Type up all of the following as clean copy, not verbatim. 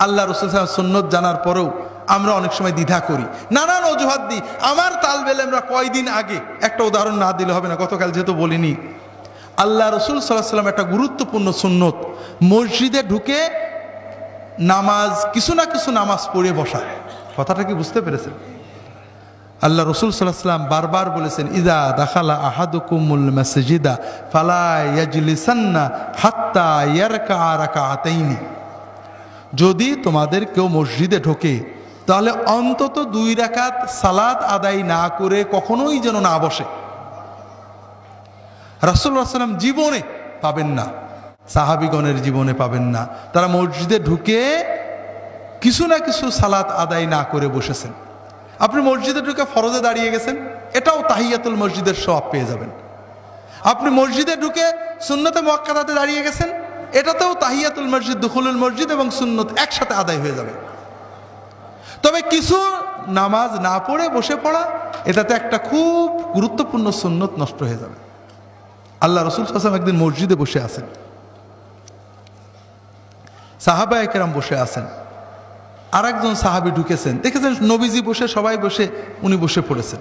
আল্লাহ রাসূল সাল্লাল্লাহু আলাইহি ওয়াসাল্লাম সুন্নত জানার পরেও আমরা অনেক সময় দ্বিধা করি, নানান অজুহাত দিই। আমার তালবে ইলমরা কয়দিন আগে, একটা উদাহরণ না দিলে হবে না, গতকাল যেহেতু বলিনি, আল্লাহ রাসূল সাল্লাল্লাহু আলাইহি ওয়াসাল্লাম একটা গুরুত্বপূর্ণ সুন্নত, মসজিদে ঢুকে নামাজ, কিছু না কিছু নামাজ পড়ে বসা। কথাটা কি বুঝতে পেরেছেন? আল্লাহ রাসূল সাল্লাল্লাহু আলাইহি ওয়াসাল্লাম বারবার বলেছেন, ইযা দাখালা আহাদুকুমুল মাসজিদা ফালা ইয়াজলিসান্না হাত্তা ইয়ারকা রাকাতাইনি। যদি তোমাদের কেউ মসজিদে ঢোকে তাহলে অন্তত 2 রাকাত সালাত আদায় না করে কখনোই যেন না বসে। রাসূলুল্লাহ সাল্লাল্লাহু আলাইহি ওয়াসাল্লাম জীবনে পাবেন না, সাহাবীগণের জীবনে পাবেন না, তারা মসজিদে ঢুকে কিছু না কিছু সালাত আদায় না করে বসেছেন। আপনি মসজিদে ঢুকে ফরজে দাঁড়িয়ে গেছেন, এটাও তাহিয়াতুল মসজিদের সওয়াব পেয়ে যাবেন। আপনি মসজিদে ঢুকে সুন্নতে মুআক্কাদাতে দাঁড়িয়ে গেছেন, এটাতেও তাহিয়াতুল মসজিদ, দুখুলুল মসজিদ এবং সুন্নত একসাথে আদায় হয়ে যাবে। তবে কিছু নামাজ না পড়ে বসে পড়া, এটাতে একটা খুব গুরুত্বপূর্ণ সুন্নত নষ্ট হয়ে যাবে। আল্লাহ রাসূল সাল্লাল্লাহু আলাইহি ওয়াসাল্লাম একদিন মসজিদে বসে আছেন, সাহাবায়ে কেরাম বসে আছেন, আর একজন সাহাবী ঢুকেছেন, দেখেছেন নবীজি বসে, সবাই বসে, উনি বসে পড়েছেন।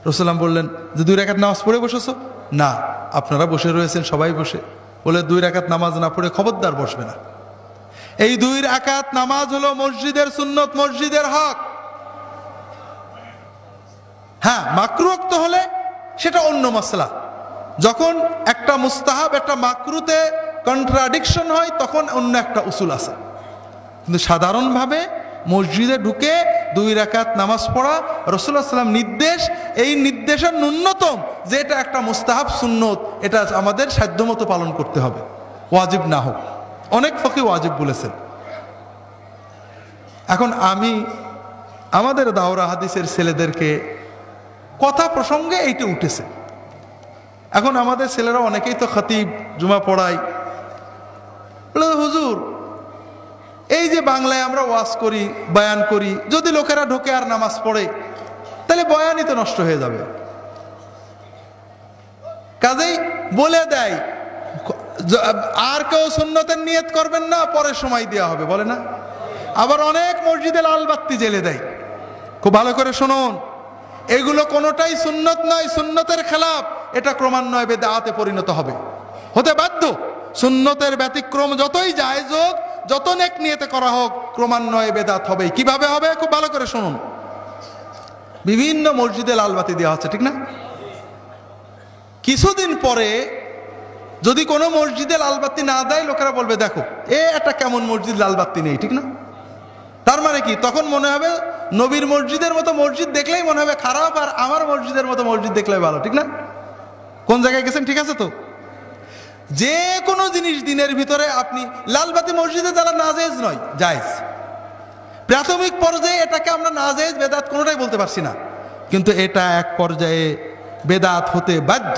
রাসূলুল্লাহ বললেন যে 2 রাকাত নামাজ পড়ে বসেছো? না, আপনারা বসে রয়েছেন, সবাই বসে। বলে 2 রাকাত নামাজ না পড়ে খবরদার বসবে না। এই 2 রাকাত নামাজ হলো মসজিদের সুন্নত, মসজিদের হক। হ্যাঁ, মাকরুহ তো হলে সেটা অন্য মাসলা। যখন একটা মুস্তাহাব একটা মাকরুতে কন্ট্রাডিকশন হয় তখন অন্য একটা উসুল আছে, কিন্তু সাধারণভাবে মসজিদে ঢুকে 2 রাকাত নামাজ পড়া রাসূলুল্লাহ সাল্লাল্লাহু আলাইহি ওয়াসাল্লাম নির্দেশ। এই নির্দেশের ন্যূনতম যে এটা একটা মুস্তাহাব সুন্নত, এটা আমাদের সাধ্যমতো পালন করতে হবে, ওয়াজিব না হোক। অনেক ফকি ওয়াজিব বলেছেন। এখন আমি আমাদের দাওরা হাদিসের ছেলেদেরকে কথা প্রসঙ্গে এইটা উঠেছে। এখন আমাদের ছেলেরা অনেকেই তো খতিব, জুমা পড়ায়, বলে হুজুর এই যে বাংলায় আমরা ওয়াজ করি, বয়ান করি, যদি লোকেরা ঢোকে আর নামাজ পড়ে তাহলে বয়ানই তো নষ্ট হয়ে যাবে। কাজেই বলে দেয় আর কেউ সুন্নতের নিয়ত করবেন না, পরে সময় দেওয়া হবে, বলে না। আবার অনেক মসজিদে লাল বাতি জ্বেলে দেয়। খুব ভালো করে শুনুন, এগুলো কোনোটাই সুন্নত নয়, সুন্নতের খেলাফ। এটা ক্রমান্বয়ে বেদাতে পরিণত হবে, হতে বাধ্য। সুন্নতের ব্যতিক্রম যতই জায়েজ হোক, যত নেক নিয়তে করা হোক, ক্রমান্বয়ে বেদাত হবে। কিভাবে হবে? খুব ভালো করে শুনুন। বিভিন্ন মসজিদে লাল বাতি দেওয়া হচ্ছে, ঠিক না? কিছুদিন পরে যদি কোনো মসজিদে লাল বাতি না দেয়, লোকেরা বলবে দেখো এটা কেমন মসজিদ, লাল বাতি নেই, ঠিক না? তার মানে কি? তখন মনে হবে নবীর মসজিদের মতো মসজিদ দেখলেই মনে হবে খারাপ, আর আমার মসজিদের মতো মসজিদ দেখলেই ভালো, ঠিক না? কোন জায়গায় গেছেন? ঠিক আছে তো? যে কোনো জিনিস দিনের ভিতরে আপনি লাল বাতি মসজিদে জ্বালা নাজায়েজ নয়, জায়েজ। প্রাথমিক পর্যায়ে এটাকে আমরা নাজায়েজ, বেদাত কোনোটাই বলতে পারছি না, কিন্তু এটা এক পর্যায়ে বেদাত হতে বাধ্য।